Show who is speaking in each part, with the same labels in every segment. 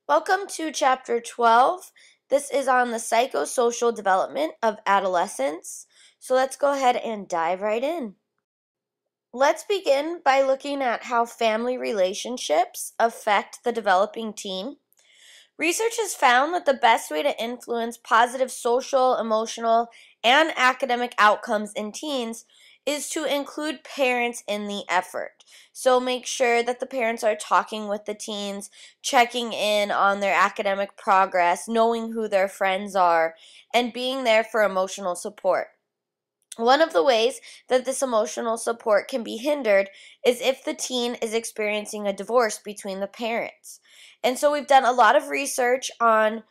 Speaker 1: Welcome to Chapter 12. This is on the psychosocial development of adolescence. So let's go ahead and dive right in. Let's begin by looking at how family relationships affect the developing teen. Research has found that the best way to influence positive social, emotional, and academic outcomes in teens is to include parents in the effort. So make sure that the parents are talking with the teens, checking in on their academic progress, knowing who their friends are, and being there for emotional support. One of the ways that this emotional support can be hindered is if the teen is experiencing a divorce between the parents. And so we've done a lot of research on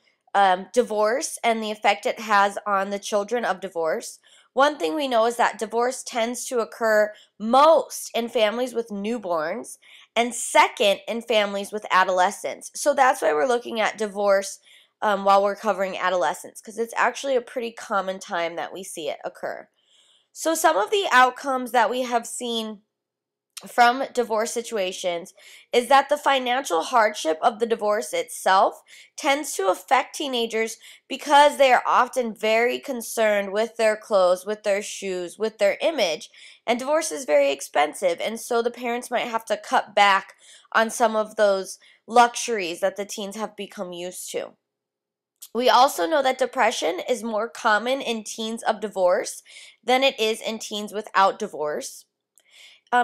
Speaker 1: divorce and the effect it has on the children of divorce. One thing we know is that divorce tends to occur most in families with newborns and second in families with adolescents. So that's why we're looking at divorce while we're covering adolescence, because it's actually a pretty common time that we see it occur. So some of the outcomes that we have seen from divorce situations is that the financial hardship of the divorce itself tends to affect teenagers because they are often very concerned with their clothes, with their shoes, with their image, and divorce is very expensive, and so the parents might have to cut back on some of those luxuries that the teens have become used to. We also know that depression is more common in teens of divorce than it is in teens without divorce.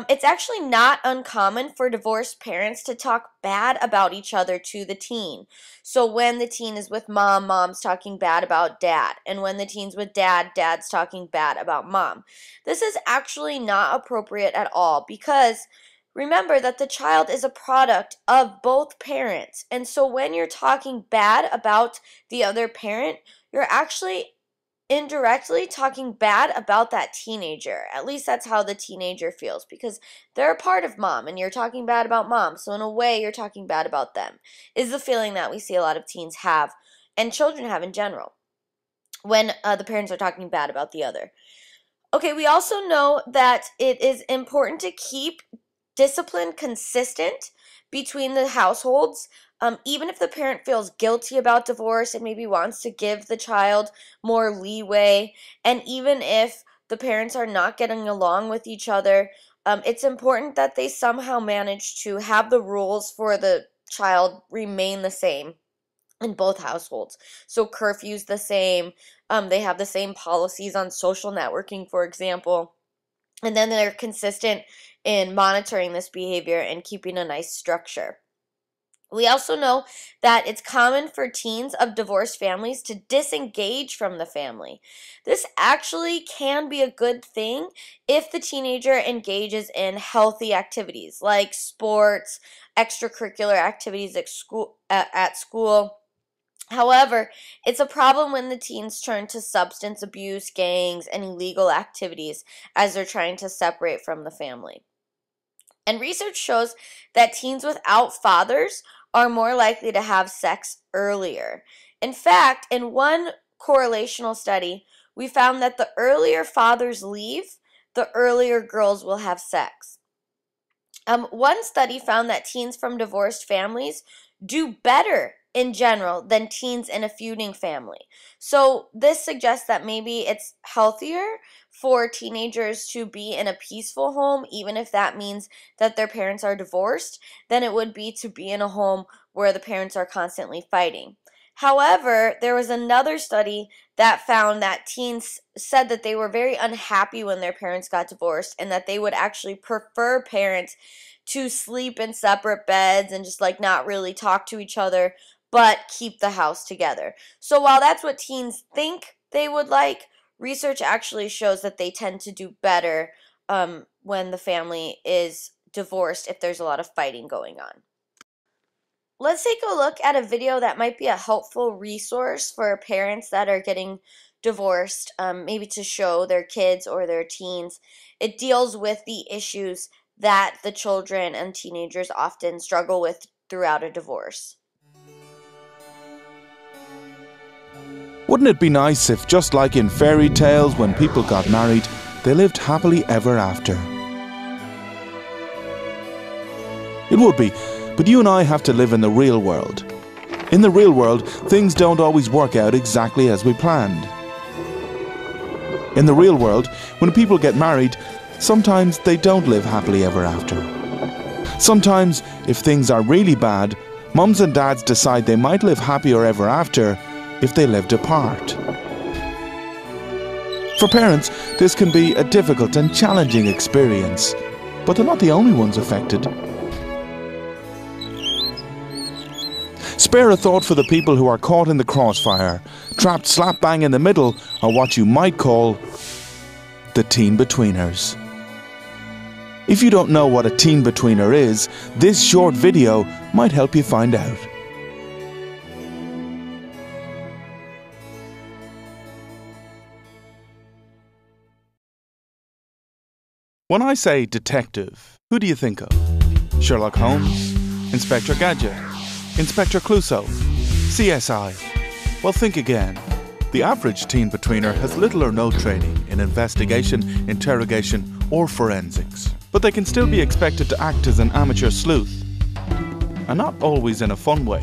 Speaker 1: It's actually not uncommon for divorced parents to talk bad about each other to the teen. So when the teen is with mom, mom's talking bad about dad. And when the teen's with dad, dad's talking bad about mom. This is actually not appropriate at all because remember that the child is a product of both parents. And so when you're talking bad about the other parent, you're actually indirectly talking bad about that teenager. At least that's how the teenager feels because they're a part of mom and you're talking bad about mom. So in a way, you're talking bad about them, is the feeling that we see a lot of teens have and children have in general when the parents are talking bad about the other. Okay, we also know that it is important to keep discipline consistent between the households. Even if the parent feels guilty about divorce and maybe wants to give the child more leeway, and even if the parents are not getting along with each other, it's important that they somehow manage to have the rules for the child remain the same in both households. So curfew's the same, they have the same policies on social networking, for example, and then they're consistent in monitoring this behavior and keeping a nice structure. We also know that it's common for teens of divorced families to disengage from the family. This actually can be a good thing if the teenager engages in healthy activities like sports, extracurricular activities at school. However, it's a problem when the teens turn to substance abuse, gangs, and illegal activities as they're trying to separate from the family. And research shows that teens without fathers are more likely to have sex earlier. In fact, in one correlational study, we found that the earlier fathers leave, the earlier girls will have sex. One study found that teens from divorced families do better in general than teens in a feuding family. So this suggests that maybe it's healthier for teenagers to be in a peaceful home, even if that means that their parents are divorced, than it would be to be in a home where the parents are constantly fighting. However, there was another study that found that teens said that they were very unhappy when their parents got divorced and that they would actually prefer parents to sleep in separate beds and just like not really talk to each other, but keep the house together. So while that's what teens think they would like, research actually shows that they tend to do better when the family is divorced if there's a lot of fighting going on. Let's take a look at a video that might be a helpful resource for parents that are getting divorced, maybe to show their kids or their teens. It deals with the issues that the children and teenagers often struggle with throughout a divorce.
Speaker 2: Wouldn't it be nice if, just like in fairy tales when people got married, they lived happily ever after? It would be, but you and I have to live in the real world. In the real world, things don't always work out exactly as we planned. In the real world, when people get married, sometimes they don't live happily ever after. Sometimes, if things are really bad, mums and dads decide they might live happier ever after if they lived apart. For parents, this can be a difficult and challenging experience, but they're not the only ones affected. Spare a thought for the people who are caught in the crossfire, trapped slap bang in the middle, or what you might call the teen-betweeners. If you don't know what a teen-betweener is, this short video might help you find out. When I say detective, who do you think of? Sherlock Holmes? Inspector Gadget? Inspector Clouseau? CSI? Well, think again. The average teen-betweener has little or no training in investigation, interrogation, or forensics, but they can still be expected to act as an amateur sleuth, and not always in a fun way.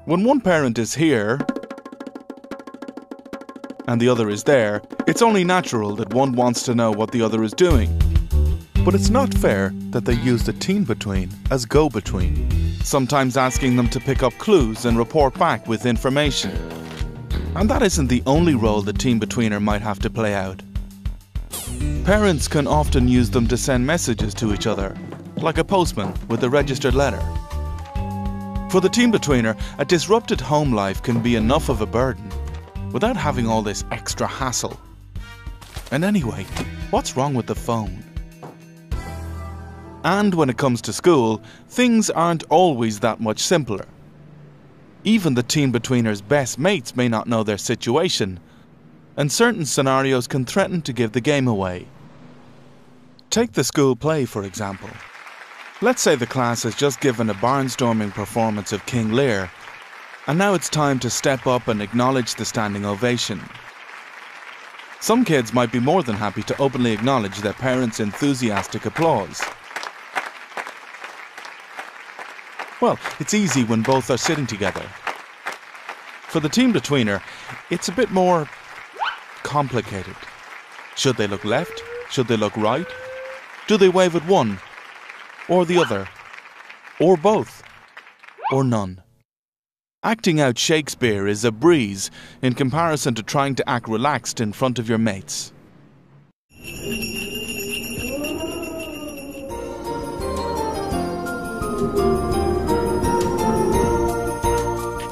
Speaker 2: When one parent is here and the other is there, it's only natural that one wants to know what the other is doing. But it's not fair that they use the teen-between as go-between, sometimes asking them to pick up clues and report back with information. And that isn't the only role the teen-betweener might have to play out. Parents can often use them to send messages to each other, like a postman with a registered letter. For the teen-betweener, a disrupted home life can be enough of a burden, without having all this extra hassle. And anyway, what's wrong with the phone? And when it comes to school, things aren't always that much simpler. Even the teen-betweener's best mates may not know their situation, and certain scenarios can threaten to give the game away. Take the school play, for example. Let's say the class has just given a barnstorming performance of King Lear, and now it's time to step up and acknowledge the standing ovation. Some kids might be more than happy to openly acknowledge their parents' enthusiastic applause. Well, it's easy when both are sitting together. For the teen-betweener, it's a bit more complicated. Should they look left? Should they look right? Do they wave at one? Or the other? Or both? Or none? Acting out Shakespeare is a breeze in comparison to trying to act relaxed in front of your mates.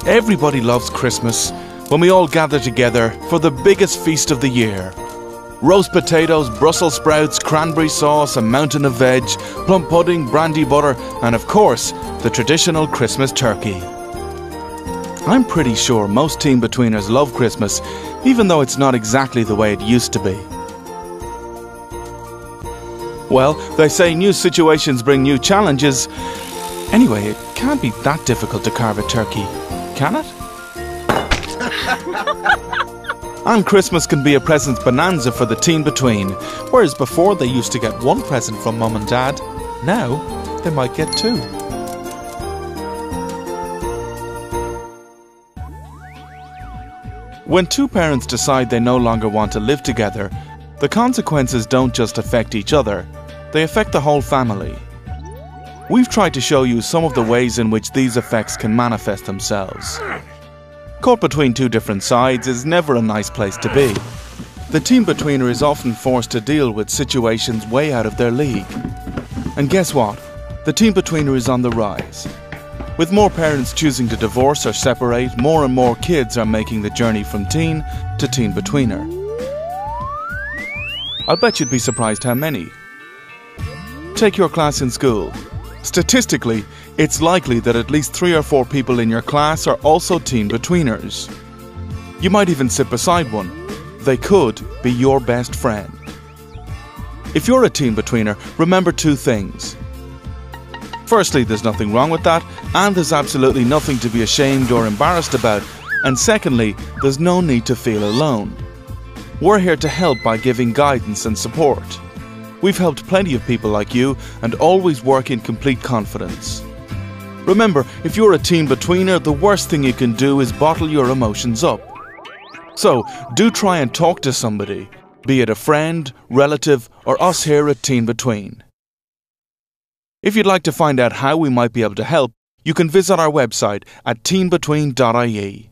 Speaker 2: Everybody loves Christmas, when we all gather together for the biggest feast of the year. Roast potatoes, Brussels sprouts, cranberry sauce, a mountain of veg, plum pudding, brandy butter, and of course, the traditional Christmas turkey. I'm pretty sure most teen-betweeners love Christmas, even though it's not exactly the way it used to be. Well, they say new situations bring new challenges. Anyway, it can't be that difficult to carve a turkey, can it? And Christmas can be a presents bonanza for the teen-between, whereas before they used to get one present from mum and dad, now they might get two. When two parents decide they no longer want to live together, the consequences don't just affect each other, they affect the whole family. We've tried to show you some of the ways in which these effects can manifest themselves. Caught between two different sides is never a nice place to be. The teen-betweener is often forced to deal with situations way out of their league. And guess what? The teen-betweener is on the rise. With more parents choosing to divorce or separate, more and more kids are making the journey from teen to teen-betweener. I'll bet you'd be surprised how many. Take your class in school. Statistically, it's likely that at least 3 or 4 people in your class are also teen-betweeners. You might even sit beside one. They could be your best friend. If you're a teen-betweener, remember 2 things. Firstly, there's nothing wrong with that, and there's absolutely nothing to be ashamed or embarrassed about. And secondly, there's no need to feel alone. We're here to help by giving guidance and support. We've helped plenty of people like you and always work in complete confidence. Remember, if you're a teen-betweener, the worst thing you can do is bottle your emotions up. So, do try and talk to somebody, be it a friend, relative, or us here at Teen Between. If you'd like to find out how we might be able to help, you can visit our website at teenbetween.ie.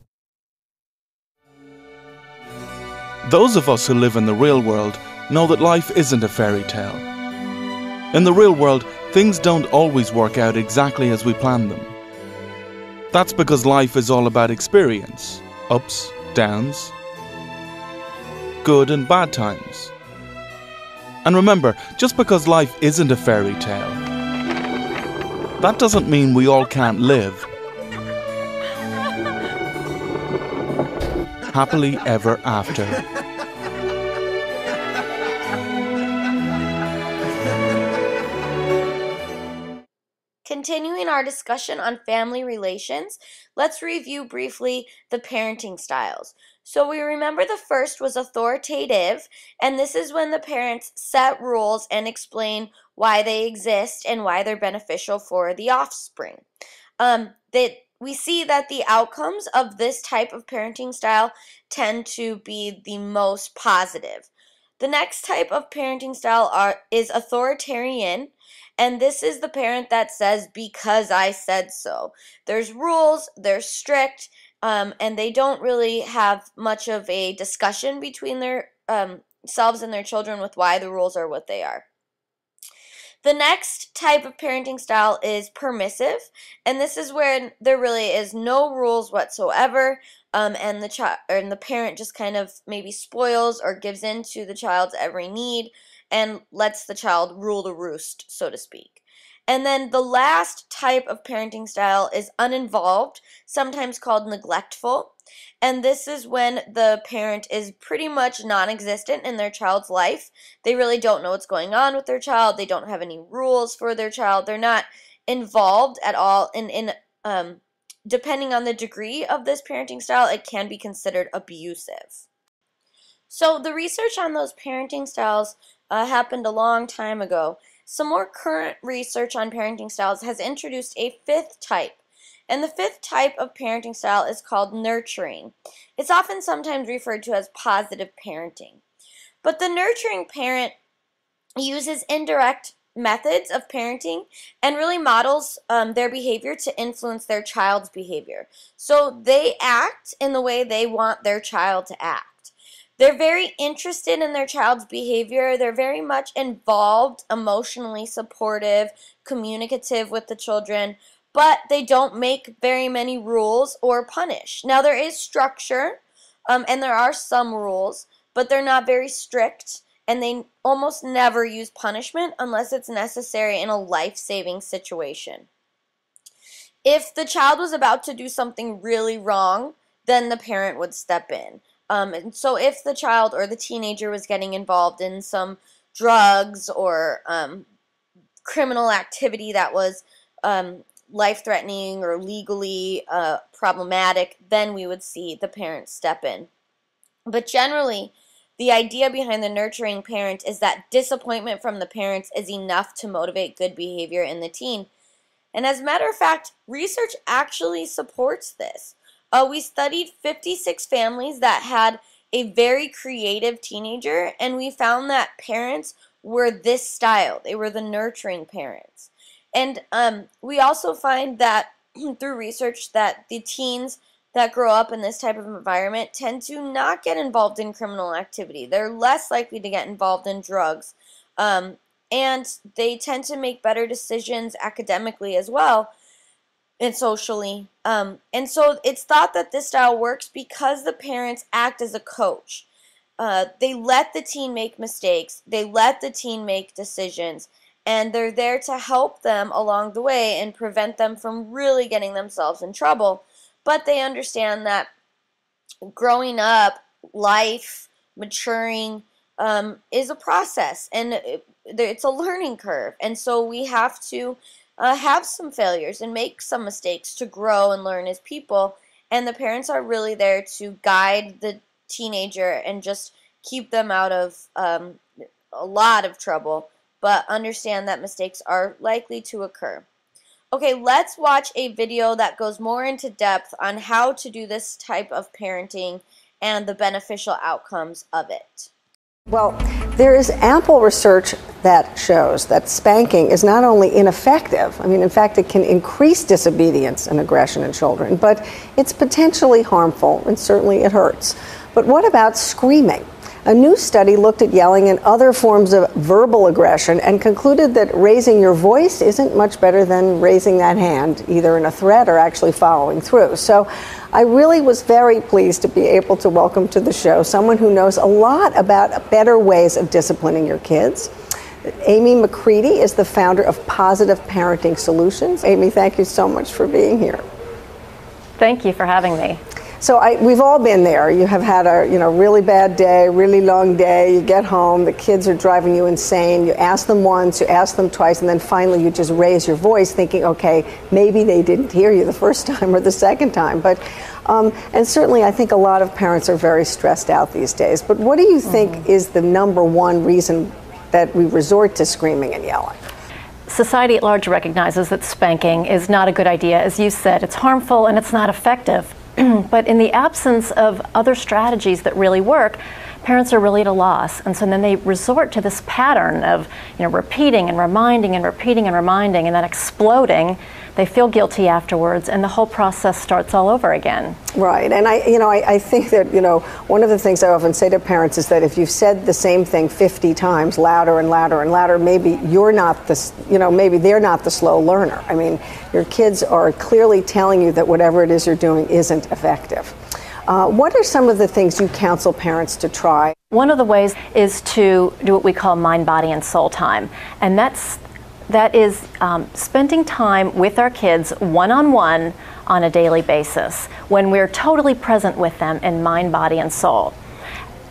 Speaker 2: Those of us who live in the real world know that life isn't a fairy tale. In the real world, things don't always work out exactly as we plan them. That's because life is all about experience, ups, downs, good and bad times. And remember, just because life isn't a fairy tale, that doesn't mean we all can't live happily ever after.
Speaker 1: Continuing our discussion on family relations, let's review briefly the parenting styles. So we remember the first was authoritative, and this is when the parents set rules and explain why they exist and why they're beneficial for the offspring. We see that the outcomes of this type of parenting style tend to be the most positive. The next type of parenting style is authoritarian, and this is the parent that says, because I said so. There's rules, they're strict, and they don't really have much of a discussion between their selves and their children with why the rules are what they are. The next type of parenting style is permissive, and this is where there really is no rules whatsoever, and the parent just kind of maybe spoils or gives in to the child's every need and lets the child rule the roost, so to speak. And then the last type of parenting style is uninvolved, sometimes called neglectful. And this is when the parent is pretty much non-existent in their child's life. They really don't know what's going on with their child. They don't have any rules for their child. They're not involved at all. Depending on the degree of this parenting style, it can be considered abusive. So the research on those parenting styles happened a long time ago. Some more current research on parenting styles has introduced a fifth type. And the fifth type of parenting style is called nurturing. It's often sometimes referred to as positive parenting. But the nurturing parent uses indirect methods of parenting and really models their behavior to influence their child's behavior. So they act in the way they want their child to act. They're very interested in their child's behavior. They're very much involved, emotionally supportive, communicative with the children, but they don't make very many rules or punish. Now, there is structure, and there are some rules, but they're not very strict, and they almost never use punishment unless it's necessary in a life-saving situation. If the child was about to do something really wrong, then the parent would step in. And so if the child or the teenager was getting involved in some drugs or criminal activity that was life-threatening or legally problematic, then we would see the parents step in. But generally, the idea behind the nurturing parent is that disappointment from the parents is enough to motivate good behavior in the teen. And as a matter of fact, research actually supports this. We studied 56 families that had a very creative teenager, and we found that parents were this style. They were the nurturing parents. And we also find that through research that the teens that grow up in this type of environment tend to not get involved in criminal activity. They're less likely to get involved in drugs. And they tend to make better decisions academically as well and socially. And so it's thought that this style works because the parents act as a coach. They let the teen make mistakes. They let the teen make decisions. And they're there to help them along the way and prevent them from really getting themselves in trouble. But they understand that growing up, life, maturing, is a process. And it's a learning curve. And so we have to have some failures and make some mistakes to grow and learn as people. And the parents are really there to guide the teenager and just keep them out of a lot of trouble, but understand that mistakes are likely to occur. Okay, let's watch a video that goes more into depth on how to do this type of parenting and the beneficial outcomes of it.
Speaker 3: Well, there is ample research that shows that spanking is not only ineffective, I mean, in fact, it can increase disobedience and aggression in children, but it's potentially harmful, and certainly it hurts. But what about screaming? A new study looked at yelling and other forms of verbal aggression and concluded that raising your voice isn't much better than raising that hand, either in a threat or actually following through. So I really was very pleased to be able to welcome to the show someone who knows a lot about better ways of disciplining your kids. Amy McCready is the founder of Positive Parenting Solutions. Amy, thank you so much for being here.
Speaker 4: Thank you for having me.
Speaker 3: So we've all been there. You have had a really bad day, really long day. You get home, the kids are driving you insane. You ask them once, you ask them twice, and then finally you just raise your voice thinking, okay, maybe they didn't hear you the first time or the second time. But and certainly I think a lot of parents are very stressed out these days. But what do you think is the number one reason that we resort to screaming and yelling?
Speaker 4: Society at large recognizes that spanking is not a good idea. As you said, it's harmful and it's not effective. But in the absence of other strategies that really work, parents are really at a loss. And so then they resort to this pattern of repeating and reminding and repeating and reminding and then exploding. They feel guilty afterwards, and the whole process starts all over again.
Speaker 3: Right, and I think that one of the things I often say to parents is that if you've said the same thing 50 times, louder and louder and louder, maybe you're not maybe they're not the slow learner. I mean, your kids are clearly telling you that whatever it is you're doing isn't effective. What are some of the things you counsel parents to try?
Speaker 4: One of the ways is to do what we call mind, body, and soul time, and that is spending time with our kids one-on-one on a daily basis when we're totally present with them in mind, body, and soul.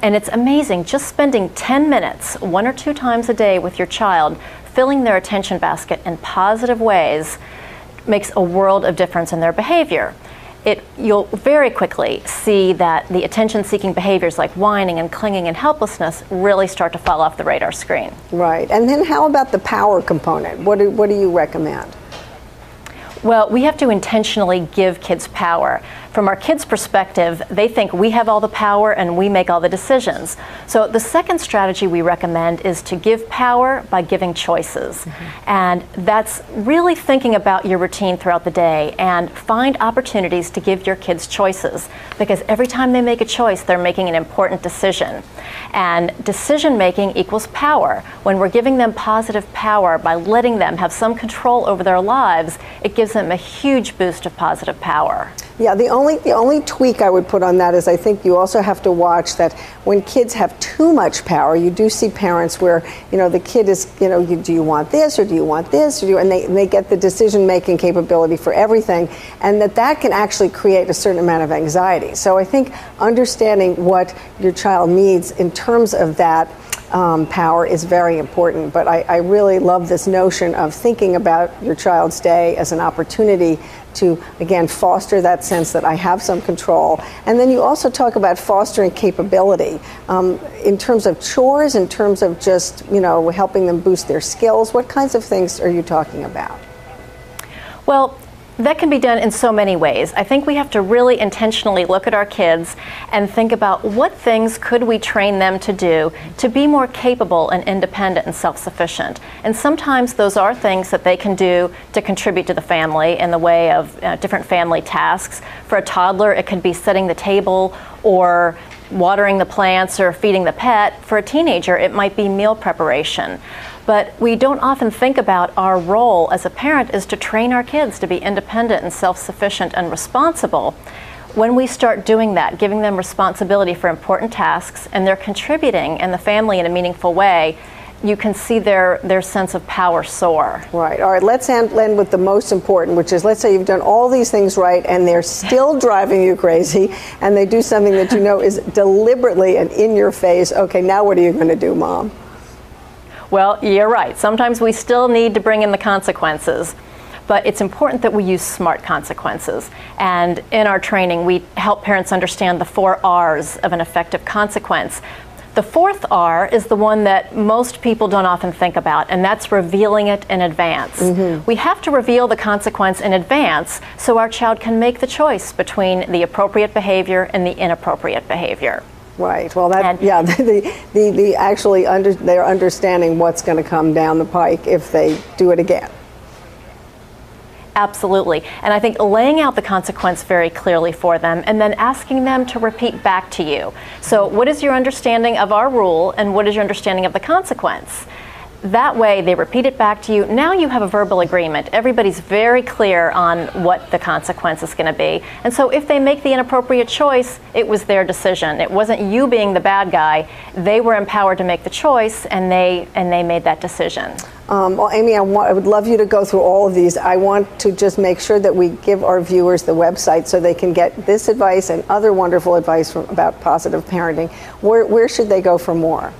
Speaker 4: And it's amazing, just spending 10 minutes, 1 or 2 times a day with your child, filling their attention basket in positive ways makes a world of difference in their behavior. You'll very quickly see that the attention-seeking behaviors like whining and clinging and helplessness really start to fall off the radar screen.
Speaker 3: Right. And then how about the power component? What do you recommend?
Speaker 4: Well, we have to intentionally give kids power. From our kids' perspective, they think we have all the power and we make all the decisions. So the second strategy we recommend is to give power by giving choices. And that's really thinking about your routine throughout the day and find opportunities to give your kids choices, because every time they make a choice, they're making an important decision. And decision making equals power. When we're giving them positive power by letting them have some control over their lives, it gives them a huge boost of positive power.
Speaker 3: Yeah, the only tweak I would put on that is I think you also have to watch that when kids have too much power, you do see parents where, the kid is, do you want this or do you want this? And they get the decision-making capability for everything, and that can actually create a certain amount of anxiety. So I think understanding what your child needs in terms of that power is very important. But I really love this notion of thinking about your child's day as an opportunity to, again, foster that sense that I have some control. And then you also talk about fostering capability in terms of chores, in terms of just, helping them boost their skills. What kinds of things are you talking about?
Speaker 4: Well, that can be done in so many ways. I think we have to really intentionally look at our kids and think about what things could we train them to do to be more capable and independent and self-sufficient. And sometimes those are things that they can do to contribute to the family in the way of different family tasks. For a toddler, it could be setting the table or watering the plants or feeding the pet. For a teenager, it might be meal preparation. But we don't often think about our role as a parent is to train our kids to be independent and self-sufficient and responsible. When we start doing that, giving them responsibility for important tasks, and they're contributing in the family in a meaningful way, you can see their sense of power soar.
Speaker 3: Right. All right, let's end with the most important, which is, let's say you've done all these things right and they're still driving you crazy, and they do something that is deliberately and in your face. Okay, now what are you going to do, Mom?
Speaker 4: Well, you're right. Sometimes we still need to bring in the consequences, but it's important that we use smart consequences. And in our training, we help parents understand the 4 R's of an effective consequence. The fourth R is the one that most people don't often think about, and that's revealing it in advance. We have to reveal the consequence in advance so our child can make the choice between the appropriate behavior and the inappropriate behavior.
Speaker 3: Right. Well, they're understanding what's going to come down the pike if they do it again.
Speaker 4: Absolutely. And I think laying out the consequence very clearly for them and then asking them to repeat back to you. So what is your understanding of our rule and what is your understanding of the consequence? That way they repeat it back to you. Now you have a verbal agreement. Everybody's very clear on what the consequence is going to be. And so if they make the inappropriate choice, it was their decision. It wasn't you being the bad guy. They were empowered to make the choice, and they made that decision.
Speaker 3: Well, Amy, I would love you to go through all of these. I want to just make sure that we give our viewers the website so they can get this advice and other wonderful advice about positive parenting. Where should they go for more?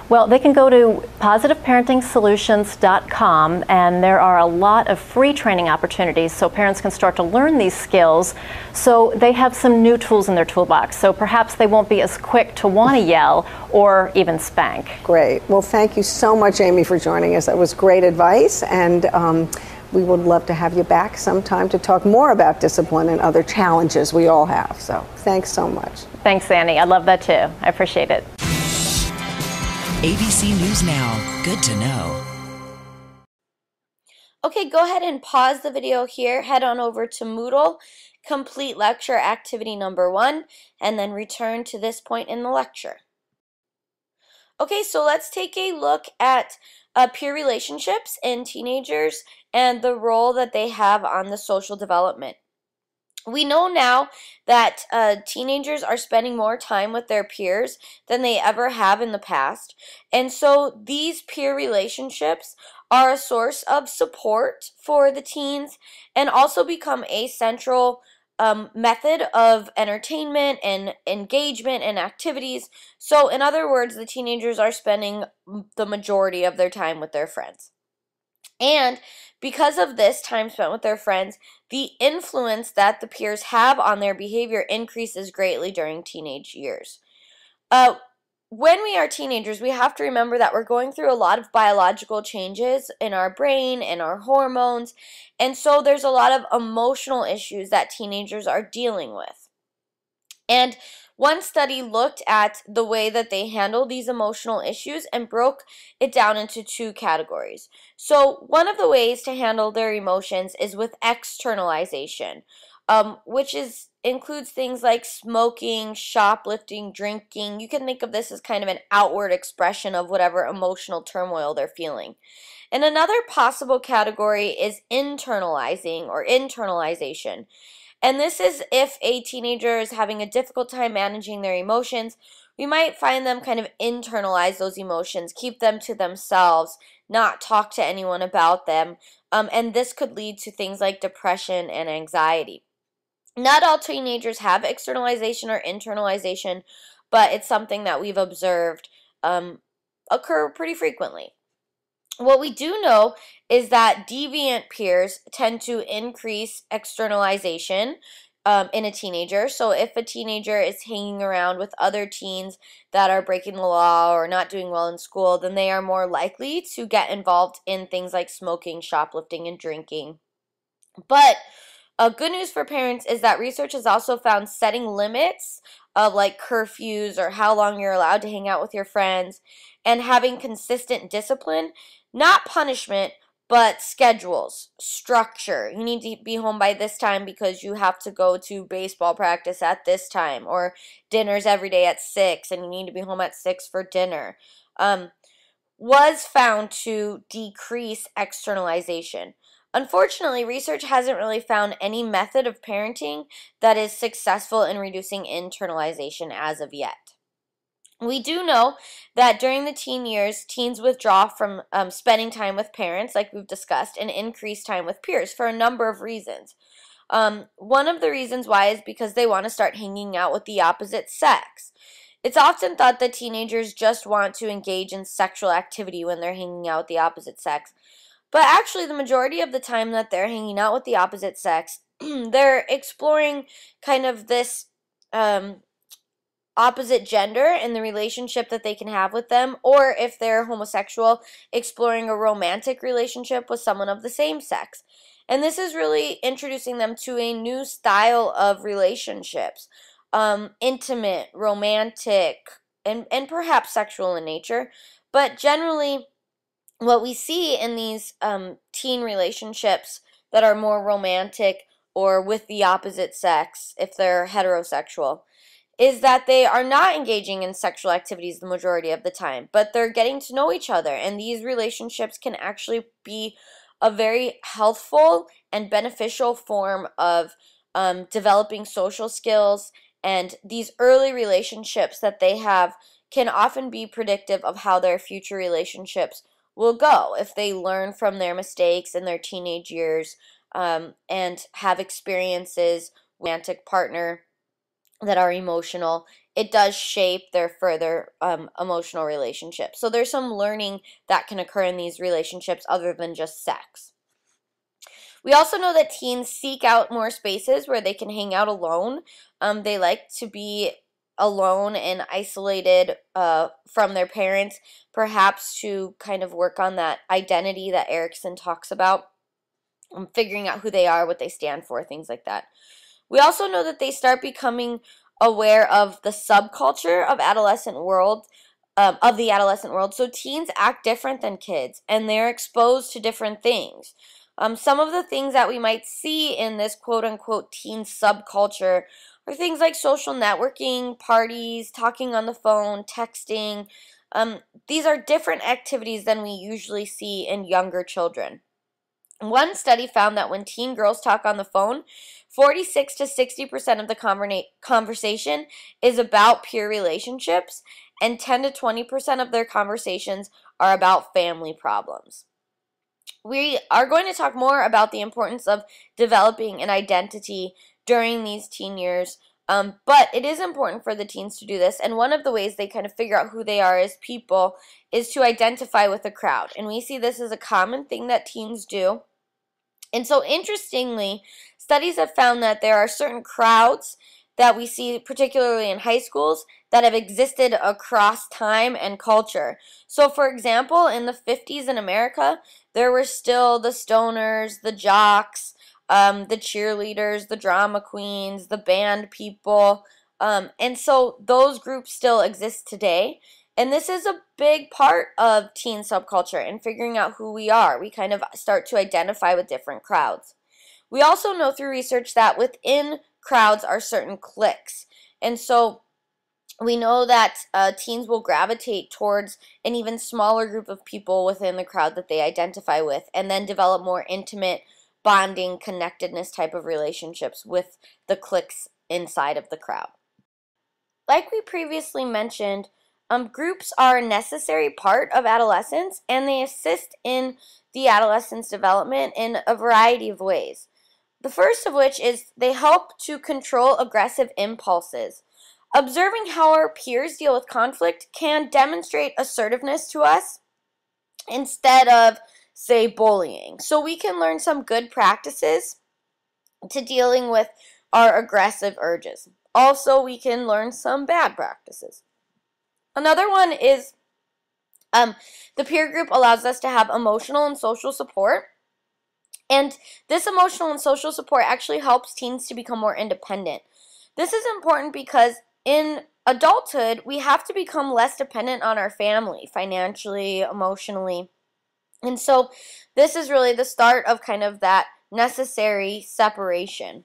Speaker 4: Well, they can go to positiveparentingsolutions.com, and there are a lot of free training opportunities so parents can start to learn these skills, so they have some new tools in their toolbox. So perhaps they won't be as quick to want to yell or even spank.
Speaker 3: Great. Well, thank you so much, Amy, for joining us. That was great advice, and we would love to have you back sometime to talk more about discipline and other challenges we all have. So thanks so much.
Speaker 4: Thanks, Annie. I love that too. I appreciate it.
Speaker 5: ABC News Now. Good to know.
Speaker 1: Okay, go ahead and pause the video here. Head on over to Moodle, complete lecture activity number 1, and then return to this point in the lecture. Okay, so let's take a look at peer relationships in teenagers and the role that they have on the social development. We know now that teenagers are spending more time with their peers than they ever have in the past. And so these peer relationships are a source of support for the teens and also become a central method of entertainment and engagement and activities. So in other words, the teenagers are spending the majority of their time with their friends. And because of this time spent with their friends, the influence that the peers have on their behavior increases greatly during teenage years. When we are teenagers, we have to remember that we're going through a lot of biological changes in our brain and our hormones, and so there's a lot of emotional issues that teenagers are dealing with. And one study looked at the way that they handle these emotional issues and broke it down into 2 categories. So one of the ways to handle their emotions is with externalization, which includes things like smoking, shoplifting, drinking. You can think of this as kind of an outward expression of whatever emotional turmoil they're feeling. And another possible category is internalizing or internalization. And this is if a teenager is having a difficult time managing their emotions, we might find them kind of internalize those emotions, keep them to themselves, not talk to anyone about them, and this could lead to things like depression and anxiety. Not all teenagers have externalization or internalization, but it's something that we've observed occur pretty frequently. What we do know is that deviant peers tend to increase externalization in a teenager. So if a teenager is hanging around with other teens that are breaking the law or not doing well in school, then they are more likely to get involved in things like smoking, shoplifting, and drinking. But good news for parents is that research has also found setting limits of like curfews or how long you're allowed to hang out with your friends and having consistent discipline, not punishment, but schedules, structure. You need to be home by this time because you have to go to baseball practice at this time, or dinner's every day at 6 and you need to be home at 6 for dinner, was found to decrease externalization. Unfortunately, research hasn't really found any method of parenting that is successful in reducing internalization as of yet. We do know that during the teen years, teens withdraw from spending time with parents, like we've discussed, and increase time with peers for a number of reasons. One of the reasons why is because they want to start hanging out with the opposite sex. It's often thought that teenagers just want to engage in sexual activity when they're hanging out with the opposite sex. But actually, the majority of the time that they're hanging out with the opposite sex, they're exploring kind of this opposite gender and the relationship that they can have with them, or if they're homosexual, exploring a romantic relationship with someone of the same sex. And this is really introducing them to a new style of relationships, intimate, romantic, and perhaps sexual in nature. But generally, what we see in these teen relationships that are more romantic or with the opposite sex, if they're heterosexual, is that they are not engaging in sexual activities the majority of the time, but they're getting to know each other. And these relationships can actually be a very healthful and beneficial form of developing social skills. And these early relationships that they have can often be predictive of how their future relationships will go if they learn from their mistakes in their teenage years, and have experiences with a romantic partner that are emotional. It does shape their further emotional relationships. So there's some learning that can occur in these relationships other than just sex. We also know that teens seek out more spaces where they can hang out alone. They like to be alone and isolated from their parents, perhaps to kind of work on that identity that Erickson talks about, figuring out who they are, what they stand for, things like that. We also know that they start becoming aware of the subculture of adolescent world, of the adolescent world. So teens act different than kids, and they're exposed to different things. Some of the things that we might see in this quote-unquote teen subculture are things like social networking, parties, talking on the phone, texting. These are different activities than we usually see in younger children. One study found that when teen girls talk on the phone, 46 to 60% of the conversation is about peer relationships, and 10 to 20% of their conversations are about family problems. We are going to talk more about the importance of developing an identity during these teen years, but it is important for the teens to do this, and one of the ways they kind of figure out who they are as people is to identify with a crowd, and we see this as a common thing that teens do. And so interestingly, studies have found that there are certain crowds that we see, particularly in high schools, that have existed across time and culture. So for example, in the 50s in America, there were still the stoners, the jocks, the cheerleaders, the drama queens, the band people, and so those groups still exist today. And this is a big part of teen subculture and figuring out who we are. We kind of start to identify with different crowds. We also know through research that within crowds are certain cliques. And so we know that teens will gravitate towards an even smaller group of people within the crowd that they identify with, and then develop more intimate, bonding, connectedness type of relationships with the cliques inside of the crowd. Like we previously mentioned, groups are a necessary part of adolescence, and they assist in the adolescent's development in a variety of ways. The first of which is they help to control aggressive impulses. Observing how our peers deal with conflict can demonstrate assertiveness to us instead of, say, bullying. So we can learn some good practices to dealing with our aggressive urges. Also, we can learn some bad practices. Another one is the peer group allows us to have emotional and social support. And this emotional and social support actually helps teens to become more independent. This is important because in adulthood, we have to become less dependent on our family, financially, emotionally. And so this is really the start of kind of that necessary separation.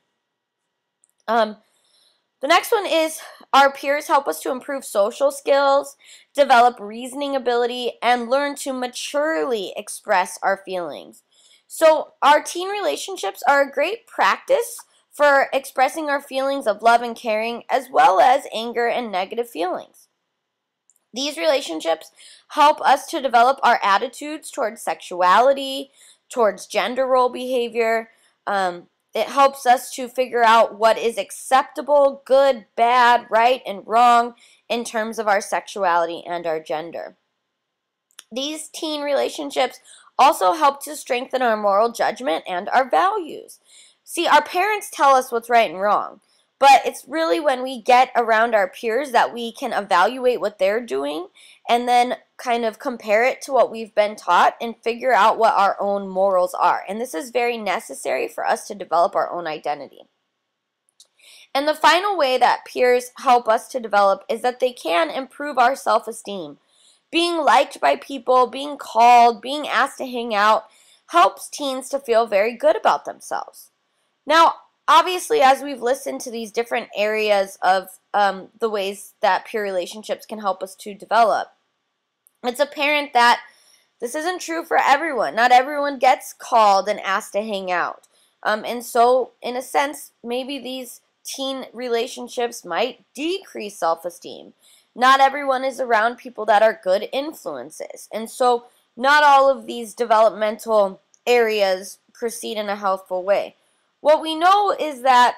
Speaker 1: The next one is our peers help us to improve social skills, develop reasoning ability, and learn to maturely express our feelings. So our teen relationships are a great practice for expressing our feelings of love and caring, as well as anger and negative feelings. These relationships help us to develop our attitudes towards sexuality, towards gender role behavior. It helps us to figure out what is acceptable, good, bad, right, and wrong in terms of our sexuality and our gender. These teen relationships also help to strengthen our moral judgment and our values. See, our parents tell us what's right and wrong, But it's really when we get around our peers that we can evaluate what they're doing and then kind of compare it to what we've been taught and figure out what our own morals are. And this is very necessary for us to develop our own identity. And the final way that peers help us to develop is that they can improve our self-esteem. Being liked by people, being called, being asked to hang out helps teens to feel very good about themselves. Now, obviously, as we've listened to these different areas of the ways that peer relationships can help us to develop, it's apparent that this isn't true for everyone. Not everyone gets called and asked to hang out. And so, in a sense, maybe these teen relationships might decrease self-esteem. Not everyone is around people that are good influences. And so, not all of these developmental areas proceed in a healthful way. What we know is that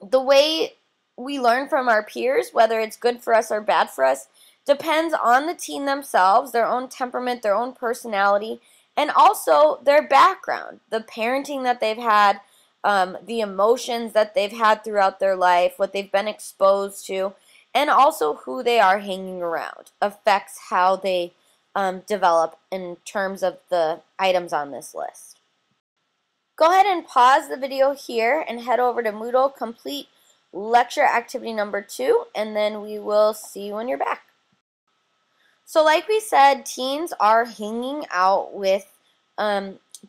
Speaker 1: the way we learn from our peers, whether it's good for us or bad for us, depends on the teen themselves, their own temperament, their own personality, and also their background, the parenting that they've had, the emotions that they've had throughout their life, what they've been exposed to, and also who they are hanging around affects how they develop in terms of the items on this list. Go ahead and pause the video here and head over to Moodle, complete lecture activity number 2, and then we will see you when you're back. So like we said, teens are hanging out with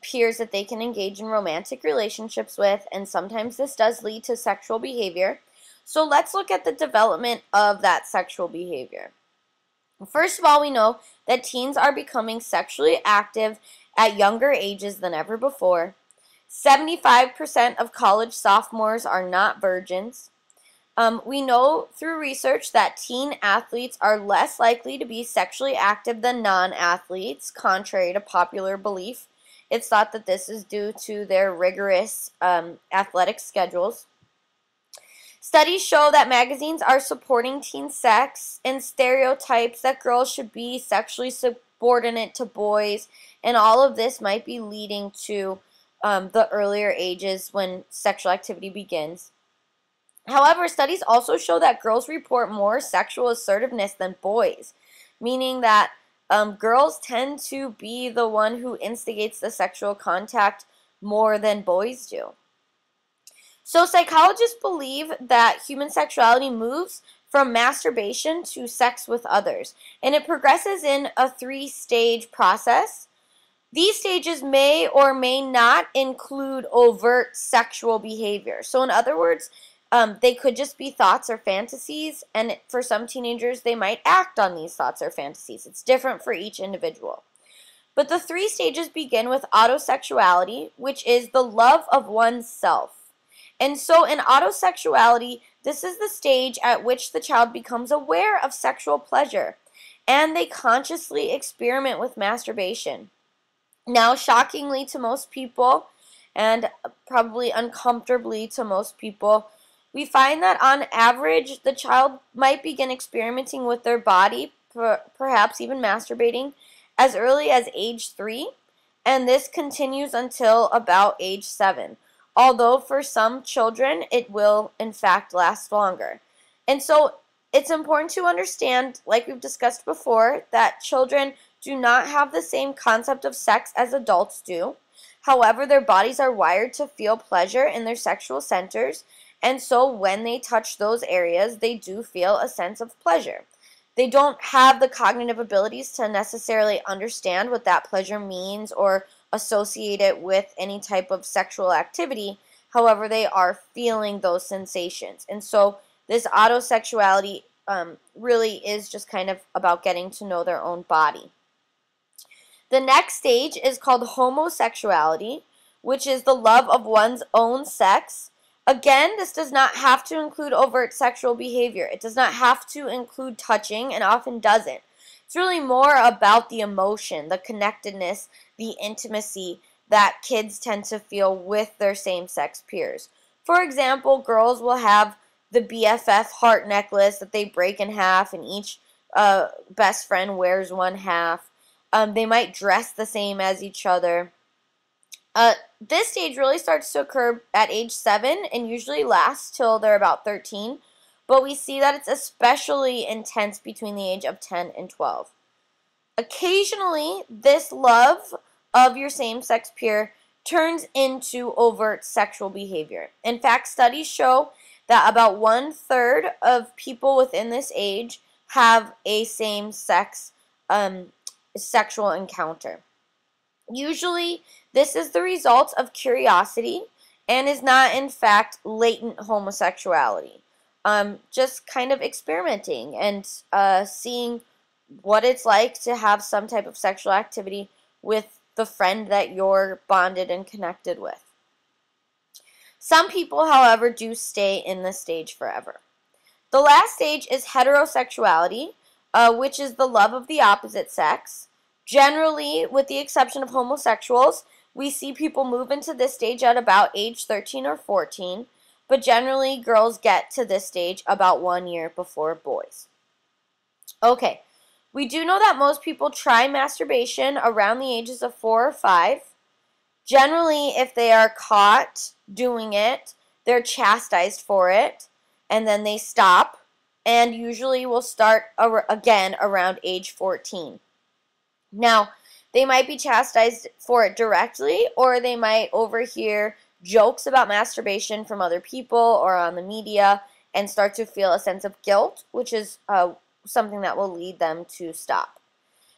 Speaker 1: peers that they can engage in romantic relationships with, and sometimes this does lead to sexual behavior. So let's look at the development of that sexual behavior. First of all, we know that teens are becoming sexually active at younger ages than ever before. 75% of college sophomores are not virgins. We know through research that teen athletes are less likely to be sexually active than non-athletes, contrary to popular belief. It's thought that this is due to their rigorous athletic schedules. Studies show that magazines are supporting teen sex and stereotypes that girls should be sexually subordinate to boys, and all of this might be leading to the earlier ages when sexual activity begins. However, studies also show that girls report more sexual assertiveness than boys, meaning that girls tend to be the one who instigates the sexual contact more than boys do. So psychologists believe that human sexuality moves from masturbation to sex with others, and it progresses in a 3-stage process. These stages may or may not include overt sexual behavior. So in other words, they could just be thoughts or fantasies, and for some teenagers, they might act on these thoughts or fantasies. It's different for each individual. But the 3 stages begin with autosexuality, which is the love of oneself. And so in autosexuality, this is the stage at which the child becomes aware of sexual pleasure, and they consciously experiment with masturbation. Now, shockingly to most people, and probably uncomfortably to most people, we find that on average, the child might begin experimenting with their body, perhaps even masturbating, as early as age 3, and this continues until about age 7. Although for some children, it will in fact last longer. And so it's important to understand, like we've discussed before, that children do not have the same concept of sex as adults do. However, their bodies are wired to feel pleasure in their sexual centers, and so when they touch those areas, they do feel a sense of pleasure. They don't have the cognitive abilities to necessarily understand what that pleasure means or associate it with any type of sexual activity. However, they are feeling those sensations. And so this autosexuality really is just kind of about getting to know their own body. The next stage is called homosexuality, which is the love of one's own sex. Again, this does not have to include overt sexual behavior. It does not have to include touching, and often doesn't. It's really more about the emotion, the connectedness, the intimacy that kids tend to feel with their same-sex peers. For example, girls will have the BFF heart necklace that they break in half, and each best friend wears one half. They might dress the same as each other. This stage really starts to occur at age 7 and usually lasts till they're about 13, but we see that it's especially intense between the age of 10 and 12. Occasionally, this love of your same-sex peer turns into overt sexual behavior. In fact, studies show that about 1/3 of people within this age have a same-sex sexual encounter. Usually, this is the result of curiosity and is not, in fact, latent homosexuality. Just kind of experimenting and seeing what it's like to have some type of sexual activity with the friend that you're bonded and connected with. Some people, however, do stay in this stage forever. The last stage is heterosexuality, which is the love of the opposite sex. Generally, with the exception of homosexuals, we see people move into this stage at about age 13 or 14, but generally girls get to this stage about 1 year before boys. Okay, we do know that most people try masturbation around the ages of 4 or 5. Generally, if they are caught doing it, they're chastised for it, and then they stop, and usually will start again around age 14. Now, they might be chastised for it directly, or they might overhear jokes about masturbation from other people or on the media and start to feel a sense of guilt, which is something that will lead them to stop.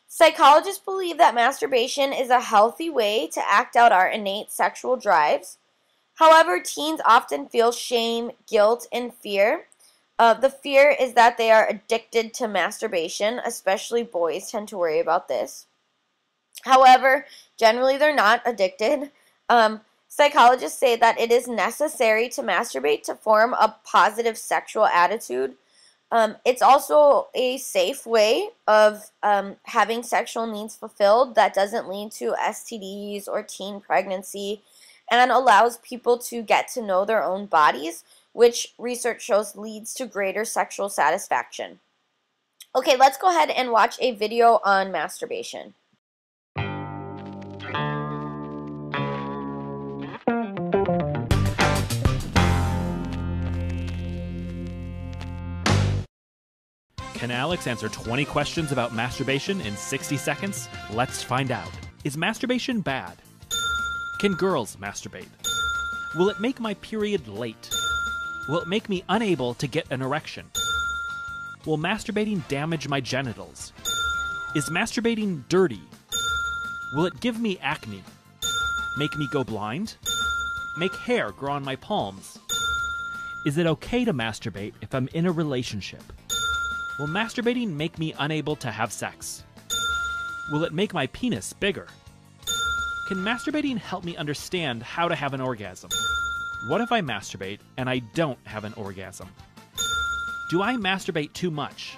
Speaker 1: Psychologists believe that masturbation is a healthy way to act out our innate sexual drives. However, teens often feel shame, guilt, and fear. The fear is that they are addicted to masturbation, especially boys tend to worry about this. However, generally they're not addicted. Psychologists say that it is necessary to masturbate to form a positive sexual attitude. It's also a safe way of having sexual needs fulfilled that doesn't lead to STDs or teen pregnancy and allows people to get to know their own bodies, which research shows leads to greater sexual satisfaction. Okay, let's go ahead and watch a video on masturbation.
Speaker 6: Can Alex answer 20 questions about masturbation in 60 seconds? Let's find out. Is masturbation bad? Can girls masturbate? Will it make my period late? Will it make me unable to get an erection? Will masturbating damage my genitals? Is masturbating dirty? Will it give me acne? Make me go blind? Make hair grow on my palms? Is it okay to masturbate if I'm in a relationship? Will masturbating make me unable to have sex? Will it make my penis bigger? Can masturbating help me understand how to have an orgasm? What if I masturbate and I don't have an orgasm? Do I masturbate too much?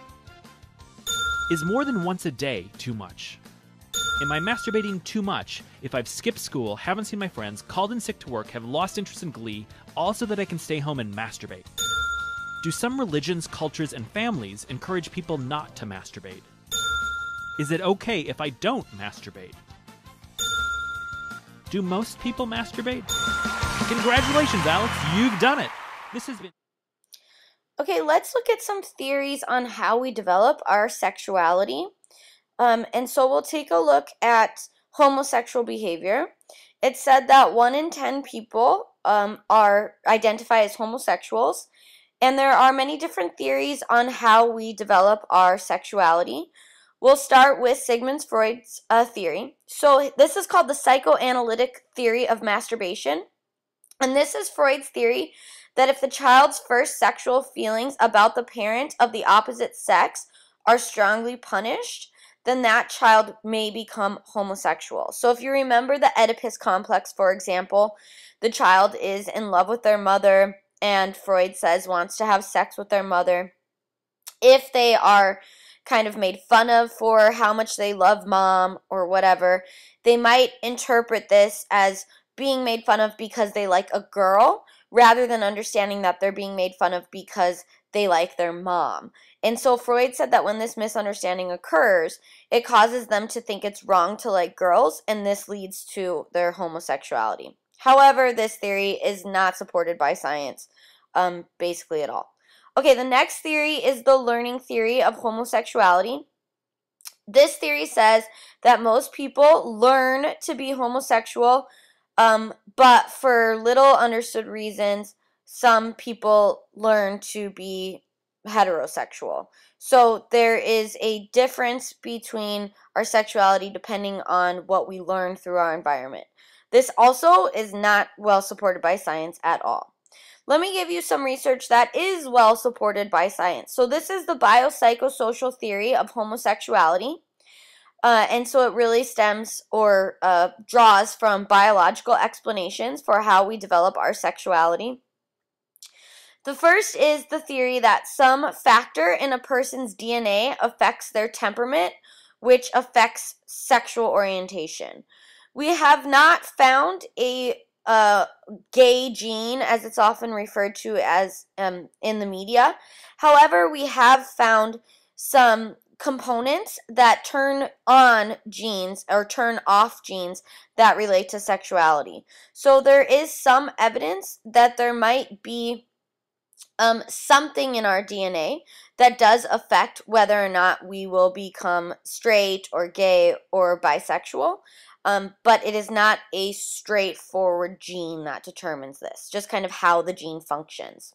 Speaker 6: Is more than once a day too much? Am I masturbating too much if I've skipped school, haven't seen my friends, called in sick to work, have lost interest in Glee, all so that I can stay home and masturbate? Do some religions, cultures, and families encourage people not to masturbate? Is it okay if I don't masturbate? Do most people masturbate? Congratulations, Alex, you've done it! This has been...
Speaker 1: Okay, let's look at some theories on how we develop our sexuality. And so we'll take a look at homosexual behavior. It's said that 1 in 10 people identify as homosexuals. And there are many different theories on how we develop our sexuality. We'll start with Sigmund Freud's theory. So this is called the psychoanalytic theory of masturbation. And this is Freud's theory that if the child's first sexual feelings about the parent of the opposite sex are strongly punished, then that child may become homosexual. So if you remember the Oedipus complex, for example, the child is in love with their mother, and Freud says wants to have sex with their mother. If they are kind of made fun of for how much they love mom or whatever, they might interpret this as being made fun of because they like a girl, rather than understanding that they're being made fun of because they like their mom. And so Freud said that when this misunderstanding occurs, it causes them to think it's wrong to like girls, and this leads to their homosexuality. However, this theory is not supported by science, basically at all. Okay, the next theory is the learning theory of homosexuality. This theory says that most people learn to be homosexual, but for little understood reasons, some people learn to be heterosexual. So there is a difference between our sexuality depending on what we learn through our environment. This also is not well supported by science at all. Let me give you some research that is well supported by science. So this is the biopsychosocial theory of homosexuality. And so it really stems or draws from biological explanations for how we develop our sexuality. The first is the theory that some factor in a person's DNA affects their temperament, which affects sexual orientation. We have not found a gay gene, as it's often referred to as in the media. However, we have found some components that turn on genes or turn off genes that relate to sexuality. So there is some evidence that there might be something in our DNA that does affect whether or not we will become straight or gay or bisexual. But it is not a straightforward gene that determines this, just kind of how the gene functions.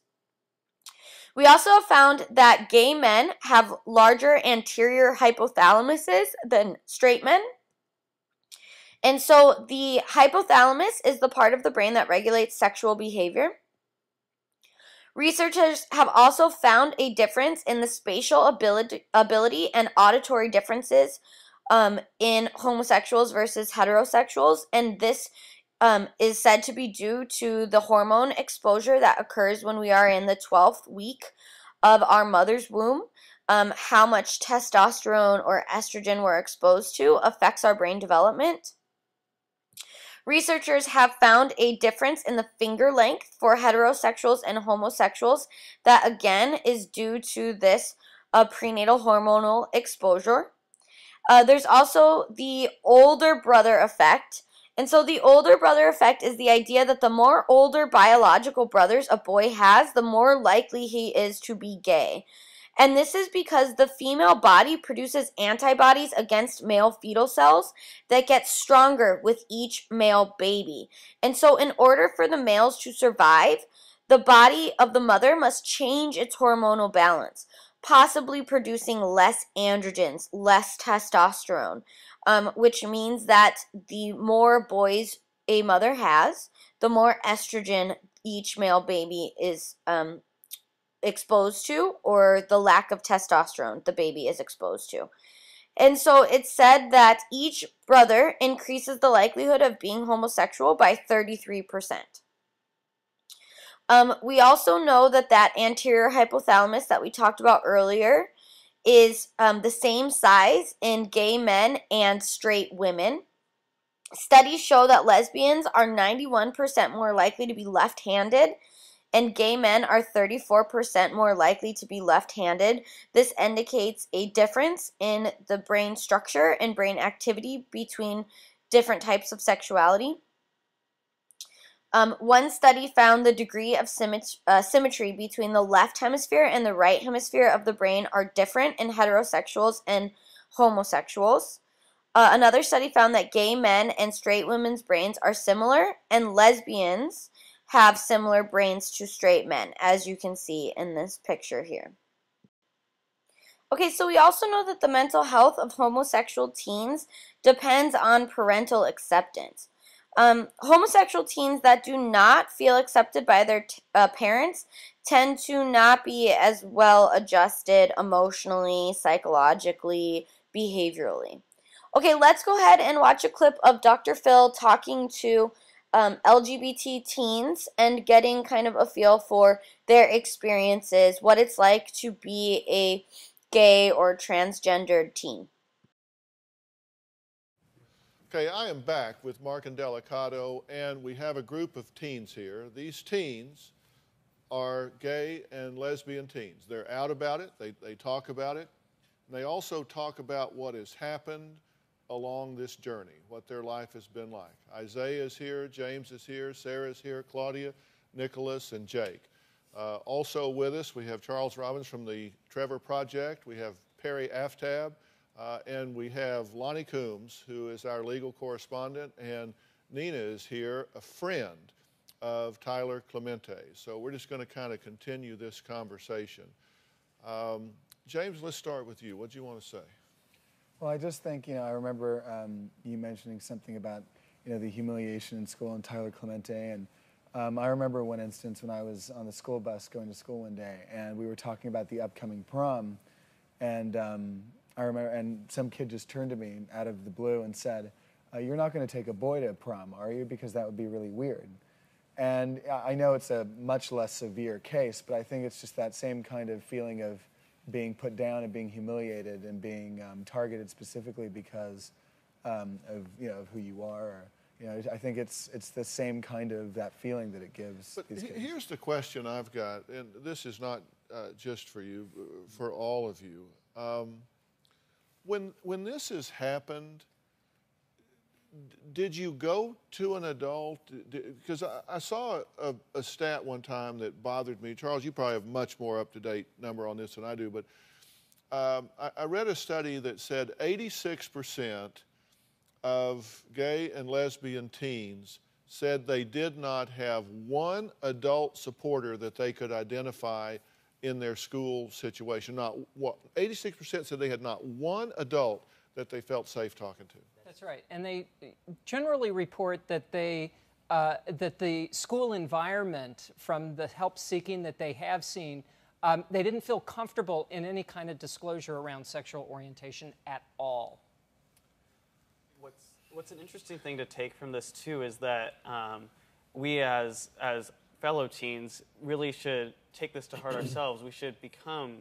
Speaker 1: We also have found that gay men have larger anterior hypothalamuses than straight men. And so the hypothalamus is the part of the brain that regulates sexual behavior. Researchers have also found a difference in the spatial ability and auditory differences in homosexuals versus heterosexuals, and this is said to be due to the hormone exposure that occurs when we are in the 12th week of our mother's womb. How much testosterone or estrogen we're exposed to affects our brain development. Researchers have found a difference in the finger length for heterosexuals and homosexuals that again is due to this prenatal hormonal exposure. There's also the older brother effect. And so the older brother effect is the idea that the more older biological brothers a boy has, the more likely he is to be gay. And this is because the female body produces antibodies against male fetal cells that get stronger with each male baby. And so in order for the males to survive, the body of the mother must change its hormonal balance, possibly producing less androgens, less testosterone, which means that the more boys a mother has, the more estrogen each male baby is exposed to, or the lack of testosterone the baby is exposed to. And so it's said that each brother increases the likelihood of being homosexual by 33%. We also know that that anterior hypothalamus that we talked about earlier is the same size in gay men and straight women. Studies show that lesbians are 91% more likely to be left-handed, and gay men are 34% more likely to be left-handed. This indicates a difference in the brain structure and brain activity between different types of sexuality. One study found the degree of symmetry between the left hemisphere and the right hemisphere of the brain are different in heterosexuals and homosexuals. Another study found that gay men and straight women's brains are similar, and lesbians have similar brains to straight men, as you can see in this picture here. Okay, so we also know that the mental health of homosexual teens depends on parental acceptance. Homosexual teens that do not feel accepted by their parents tend to not be as well adjusted emotionally, psychologically, behaviorally. Okay, let's go ahead and watch a clip of Dr. Phil talking to LGBT teens and getting kind of a feel for their experiences, what it's like to be a gay or transgendered teen.
Speaker 7: Okay, I am back with Mark and Delicato, and we have a group of teens here. These teens are gay and lesbian teens. They're out about it. They talk about it. And they also talk about what has happened along this journey, what their life has been like. Isaiah is here, James is here, Sarah is here, Claudia, Nicholas, and Jake. Also with us, we have Charles Robbins from the Trevor Project. We have Perry Aftab, and we have Lonnie Coombs, who is our legal correspondent, and Nina is here, a friend of Tyler Clemente. So we're just going to kind of continue this conversation. James, let's start with you. What do you want to say?
Speaker 8: Well, I just think, I remember you mentioning something about, the humiliation in school and Tyler Clemente. And I remember one instance when I was on the school bus going to school one day, and we were talking about the upcoming prom. And I remember, and some kid just turned to me out of the blue and said, "You're not going to take a boy to prom, are you? Because that would be really weird." And I know it's a much less severe case, but I think it's just that same kind of feeling of being put down and being humiliated and being targeted specifically because of who you are. Or, I think it's the same kind of that feeling that it gives.
Speaker 7: But
Speaker 8: these kids.
Speaker 7: Here's the question I've got, and this is not just for you, for all of you. When this has happened, did you go to an adult? Because I saw a stat one time that bothered me. Charles, you probably have much more up-to-date number on this than I do, but I read a study that said 86% of gay and lesbian teens said they did not have one adult supporter that they could identify in their school situation. 86% said they had not one adult that they felt safe talking to.
Speaker 9: That's right, and they generally report that that the school environment, from the help seeking that they have seen, they didn't feel comfortable in any kind of disclosure around sexual orientation at all.
Speaker 10: What's an interesting thing to take from this too is that we as fellow teens really should take this to heart ourselves. We should become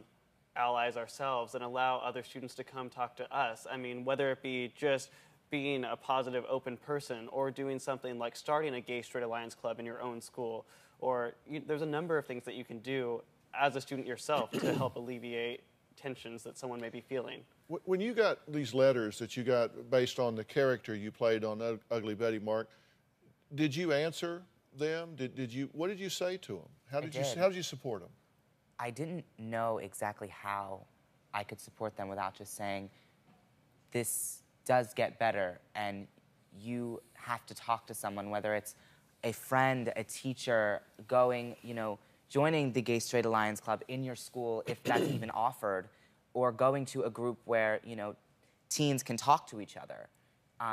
Speaker 10: allies ourselves and allow other students to come talk to us. I mean, whether it be just being a positive, open person, or doing something like starting a gay-straight alliance club in your own school, or there's a number of things that you can do as a student yourself to help alleviate tensions that someone may be feeling.
Speaker 7: When you got these letters that you got based on the character you played on Ugly Betty, Mark, did you answer them? What did you say to them? How did you support them?
Speaker 11: I didn't know exactly how I could support them without just saying, this does get better, and you have to talk to someone, whether it's a friend, a teacher, going, joining the Gay Straight Alliance Club in your school, if that's even offered, or going to a group where, teens can talk to each other.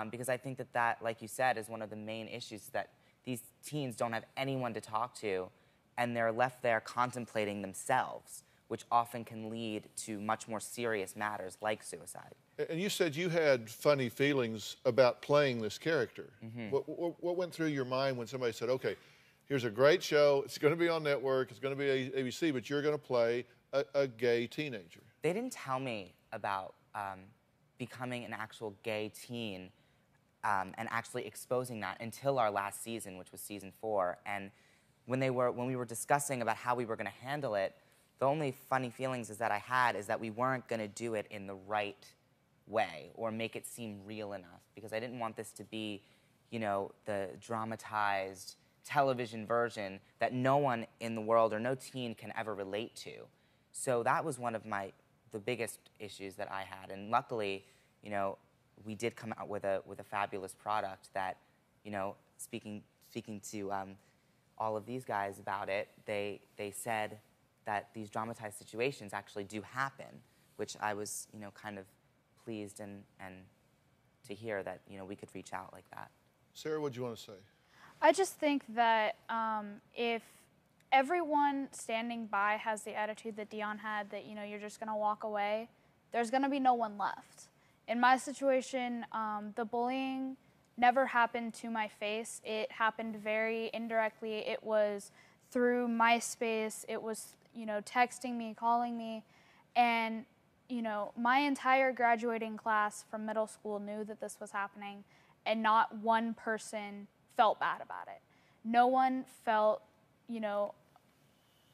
Speaker 11: Because I think that, like you said, is one of the main issues, that these teens don't have anyone to talk to, and they're left there contemplating themselves, which often can lead to much more serious matters like suicide.
Speaker 7: And you said you had funny feelings about playing this character.
Speaker 11: Mm-hmm.
Speaker 7: What went through your mind when somebody said, okay, here's a great show, it's going to be on network, it's going to be ABC, but you're going to play a gay teenager?
Speaker 11: They didn't tell me about becoming an actual gay teen and actually exposing that until our last season, which was season 4. And when we were discussing about how we were going to handle it, the only funny feelings that I had is that we weren't going to do it in the right way or make it seem real enough, because I didn't want this to be, the dramatized television version that no one in the world or no teen can ever relate to. So that was one of the biggest issues that I had. And luckily, we did come out with a fabulous product that, speaking to all of these guys about it, they said that these dramatized situations actually do happen, which I was, kind of pleased and to hear that, we could reach out like that.
Speaker 7: Sarah, what do you want to say?
Speaker 12: I just think that if everyone standing by has the attitude that Dion had, that, you're just going to walk away, there's going to be no one left. In my situation, the bullying never happened to my face. It happened very indirectly. It was through MySpace. It was, texting me, calling me. And, my entire graduating class from middle school knew that this was happening, and not one person felt bad about it. No one felt,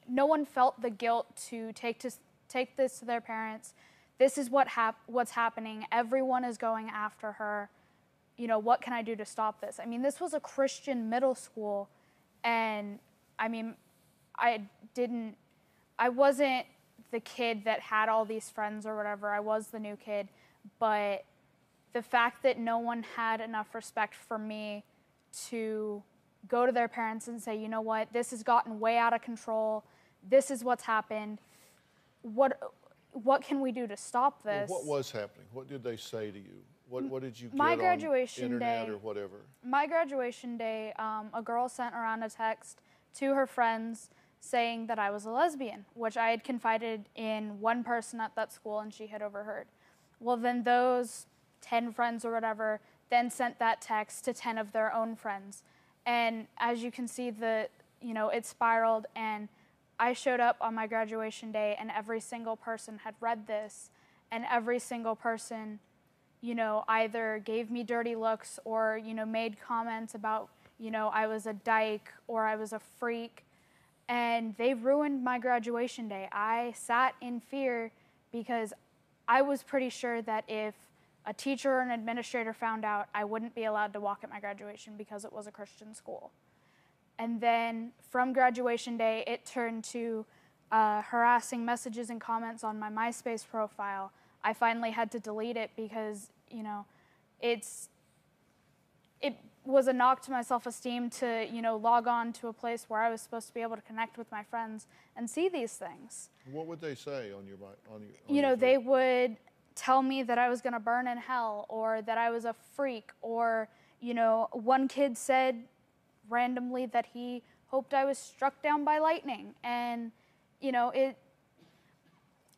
Speaker 12: no one felt the guilt to take this to their parents. This is what's happening. Everyone is going after her. You know, what can I do to stop this? I mean, this was a Christian middle school, and I mean, I wasn't the kid that had all these friends or whatever. I was the new kid, but the fact that no one had enough respect for me to go to their parents and say, you know what, this has gotten way out of control. This is what's happened. What can we do to stop this?
Speaker 7: Well, what was happening? What did they say to you? What did you get
Speaker 12: My
Speaker 7: on
Speaker 12: graduation
Speaker 7: internet
Speaker 12: day,
Speaker 7: or whatever?
Speaker 12: My graduation day, a girl sent around a text to her friends saying that I was a lesbian, which I had confided in one person at that school and she had overheard. Well, then those 10 friends or whatever then sent that text to 10 of their own friends. And as you can see, it spiraled, and I showed up on my graduation day and every single person had read this, and every single person, either gave me dirty looks or, made comments about, I was a dyke or I was a freak. And they ruined my graduation day. I sat in fear because I was pretty sure that if a teacher or an administrator found out, I wouldn't be allowed to walk at my graduation because it was a Christian school. And then from graduation day, it turned to harassing messages and comments on my MySpace profile. I finally had to delete it because, it was a knock to my self-esteem to, log on to a place where I was supposed to be able to connect with my friends and see these things.
Speaker 7: What would they say on your
Speaker 12: They would tell me that I was going to burn in hell, or that I was a freak, or, one kid said randomly that he hoped I was struck down by lightning. And,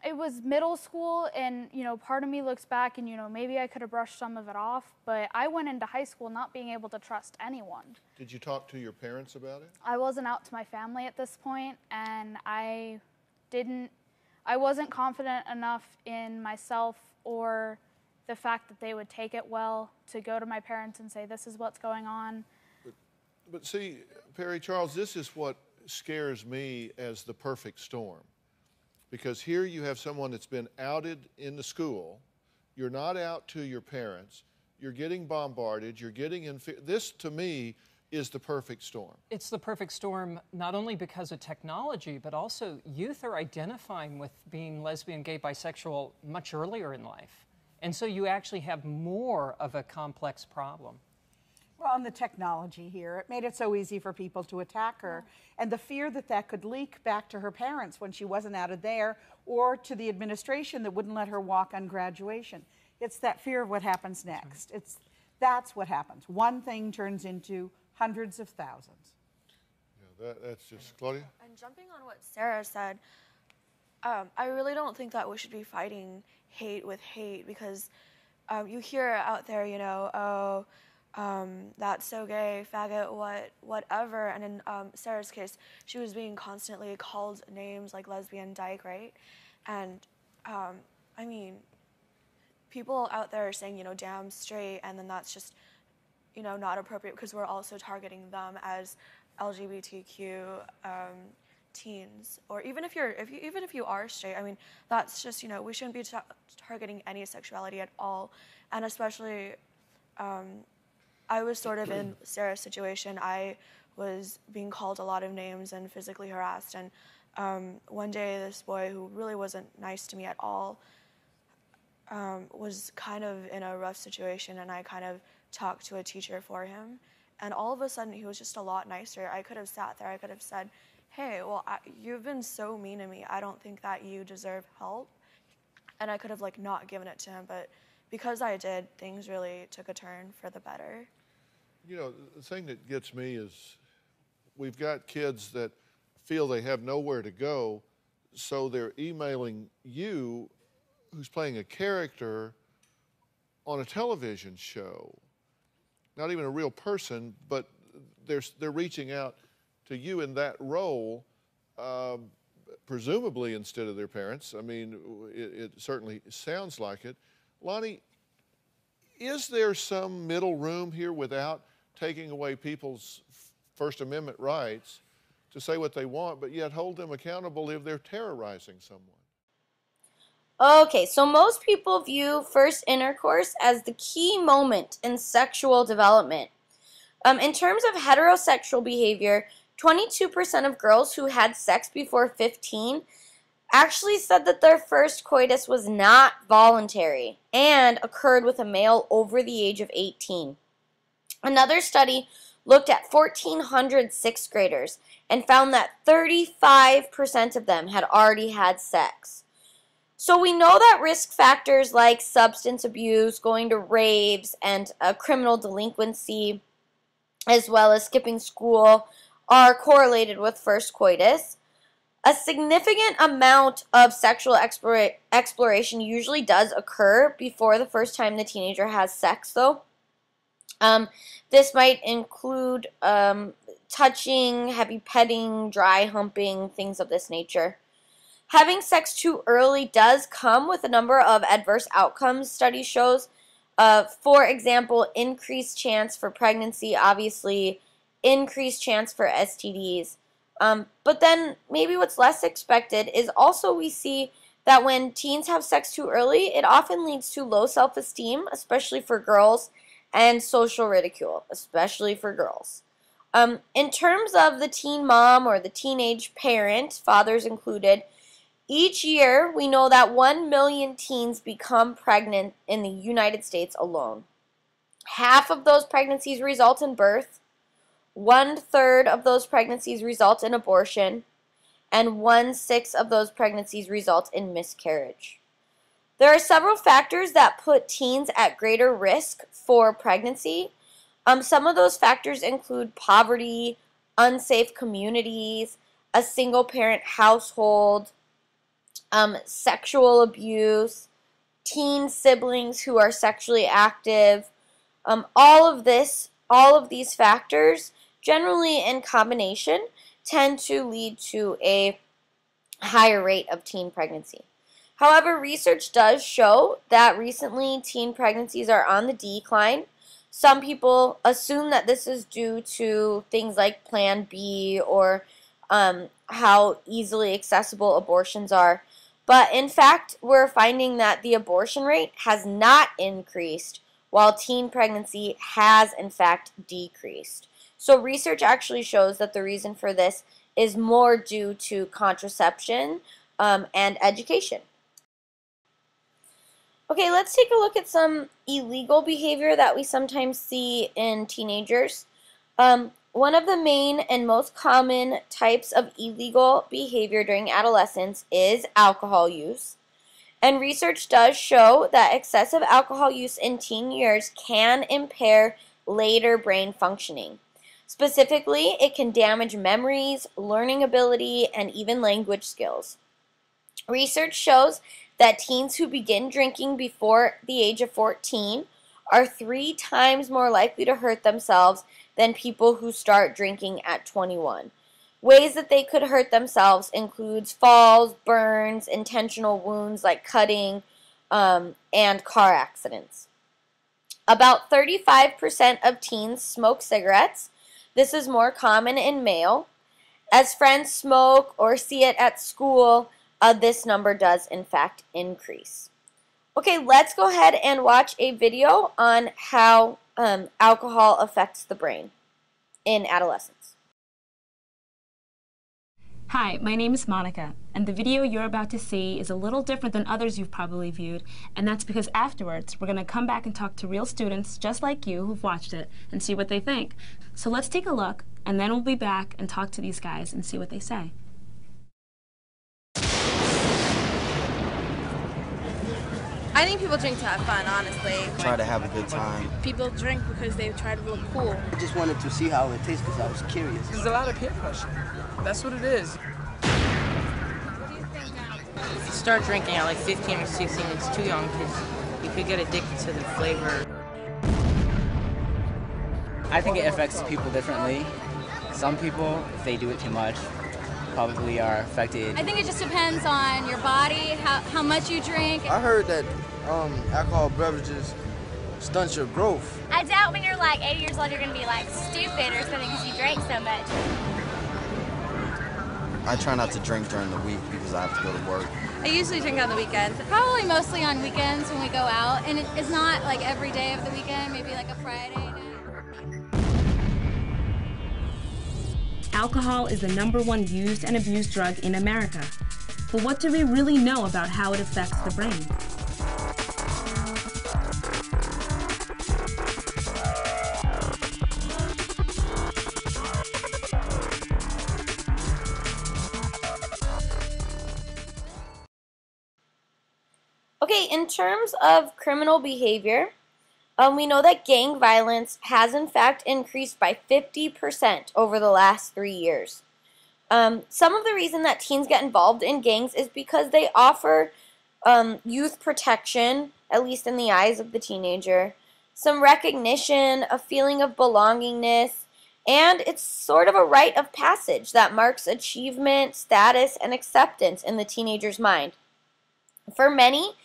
Speaker 12: it was middle school, and, part of me looks back and, maybe I could have brushed some of it off, but I went into high school not being able to trust anyone.
Speaker 7: Did you talk to your parents about it?
Speaker 12: I wasn't out to my family at this point, and I wasn't confident enough in myself or the fact that they would take it well to go to my parents and say, this is what's going on.
Speaker 7: But see, Perry Charles, this is what scares me as the perfect storm. Because here you have someone that's been outed in the school, you're not out to your parents, you're getting bombarded, you're getting in fear. This, to me, is the perfect storm.
Speaker 9: It's the perfect storm not only because of technology, but also youth are identifying with being lesbian, gay, bisexual much earlier in life. And so you actually have more of a complex problem.
Speaker 13: Well, on the technology here, it made it so easy for people to attack her. And the fear that that could leak back to her parents when she wasn't outed there, or to the administration that wouldn't let her walk on graduation. It's that fear of what happens next. That's what happens. One thing turns into hundreds of thousands.
Speaker 7: Yeah, that's just, Claudia?
Speaker 14: And jumping on what Sarah said, I really don't think that we should be fighting hate with hate, because you hear out there, that's so gay, faggot, whatever. And in Sarah's case, she was being constantly called names like lesbian, dyke, right? And I mean, people out there are saying, damn straight, and then that's just, not appropriate, because we're also targeting them as LGBTQ teens. Or even if you are straight, I mean, that's just, we shouldn't be targeting any sexuality at all. And especially, I was sort of in Sarah's situation. I was being called a lot of names and physically harassed. And one day, this boy who really wasn't nice to me at all was kind of in a rough situation, and I kind of talked to a teacher for him. And all of a sudden, he was just a lot nicer. I could have sat there. I could have said, hey, well, you've been so mean to me. I don't think that you deserve help. And I could have, not given it to him. But because I did, things really took a turn for the better.
Speaker 7: The thing that gets me is we've got kids that feel they have nowhere to go, so they're emailing you, who's playing a character on a television show. Not even a real person, but they're reaching out to you in that role, presumably instead of their parents. I mean, it certainly sounds like it. Lonnie, is there some middle room here without taking away people's First Amendment rights to say what they want, but yet hold them accountable if they're terrorizing someone.
Speaker 1: Okay, so most people view first intercourse as the key moment in sexual development. In terms of heterosexual behavior, 22% of girls who had sex before 15 actually said that their first coitus was not voluntary and occurred with a male over the age of 18. Another study looked at 1,400 sixth graders and found that 35% of them had already had sex. So we know that risk factors like substance abuse, going to raves, and criminal delinquency, as well as skipping school, are correlated with first coitus. A significant amount of sexual exploration usually does occur before the first time the teenager has sex, though. This might include touching, heavy petting, dry humping, things of this nature. Having sex too early does come with a number of adverse outcomes, study shows. For example, increased chance for pregnancy, obviously, increased chance for STDs. But then maybe what's less expected is also we see that when teens have sex too early, it often leads to low self-esteem, especially for girls, and social ridicule, especially for girls. In terms of the teen mom or the teenage parent, fathers included, each year we know that 1 million teens become pregnant in the United States alone. Half of those pregnancies result in birth, 1/3 of those pregnancies result in abortion, and 1/6 of those pregnancies result in miscarriage. There are several factors that put teens at greater risk for pregnancy. Some of those factors include poverty, unsafe communities, a single-parent household, sexual abuse, teen siblings who are sexually active. All of these factors, generally in combination, tend to lead to a higher rate of teen pregnancy. However, research does show that recently teen pregnancies are on the decline. Some people assume that this is due to things like Plan B or how easily accessible abortions are. But in fact, we're finding that the abortion rate has not increased, while teen pregnancy has in fact decreased. So research actually shows that the reason for this is more due to contraception and education. Okay, let's take a look at some illegal behavior that we sometimes see in teenagers. One of the main and most common types of illegal behavior during adolescence is alcohol use. And research does show that excessive alcohol use in teen years can impair later brain functioning. Specifically, it can damage memories, learning ability, and even language skills. Research shows that teens who begin drinking before the age of 14 are 3 times more likely to hurt themselves than people who start drinking at 21. Ways that they could hurt themselves includes falls, burns, intentional wounds like cutting, and car accidents. About 35% of teens smoke cigarettes. This is more common in male. As friends smoke or see it at school, this number does in fact increase. Okay, let's go ahead and watch a video on how alcohol affects the brain in adolescence.
Speaker 15: Hi, my name is Monica, and the video you're about to see is a little different than others you've probably viewed, and that's because afterwards we're going to come back and talk to real students just like you who've watched it and see what they think. So let's take a look, and then we'll be back and talk to these guys and see what they say.
Speaker 16: I think people drink to have fun, honestly.
Speaker 17: Try to have a good time.
Speaker 16: People drink because they try to look cool.
Speaker 17: I just wanted to see how it tastes because I was curious.
Speaker 18: There's a lot of peer pressure. That's what it is.
Speaker 19: If you start drinking at like 15 or 16, it's too young because you could get addicted to the flavor.
Speaker 20: I think it affects people differently. Some people, if they do it too much, probably are affected.
Speaker 21: I think it just depends on your body, how much you drink.
Speaker 17: I heard that alcohol beverages stunt your growth.
Speaker 21: I doubt when you're like 80 years old you're going to be like stupid or something because you drank so much.
Speaker 17: I try not to drink during the week because I have to go to work.
Speaker 21: I usually drink on the weekends. Probably mostly on weekends when we go out. And it's not like every day of the weekend, maybe like a Friday night.
Speaker 15: Alcohol is the #1 used and abused drug in America. But what do we really know about how it affects the brain?
Speaker 1: Okay, in terms of criminal behavior, we know that gang violence has in fact increased by 50% over the last 3 years. Some of the reason that teens get involved in gangs is because they offer youth protection, at least in the eyes of the teenager, some recognition, a feeling of belongingness, and it's sort of a rite of passage that marks achievement, status, and acceptance in the teenager's mind. For many,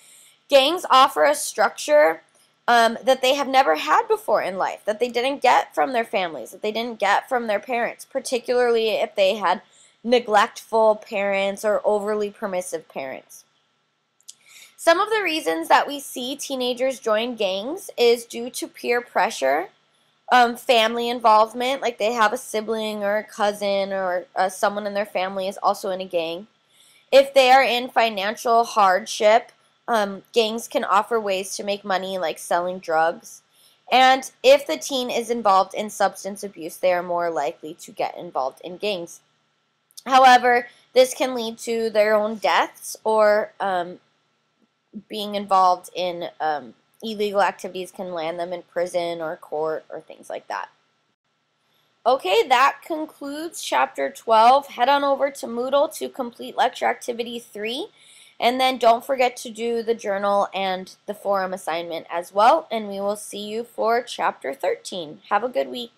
Speaker 1: gangs offer a structure that they have never had before in life, that they didn't get from their families, that they didn't get from their parents, particularly if they had neglectful parents or overly permissive parents. Some of the reasons that we see teenagers join gangs is due to peer pressure, family involvement, like they have a sibling or a cousin or someone in their family is also in a gang. If they are in financial hardship, gangs can offer ways to make money, like selling drugs. And if the teen is involved in substance abuse, they are more likely to get involved in gangs. However, this can lead to their own deaths or being involved in illegal activities can land them in prison or court or things like that. Okay, that concludes Chapter 12. Head on over to Moodle to complete Lecture Activity 3. And then don't forget to do the journal and the forum assignment as well. And we will see you for Chapter 13. Have a good week.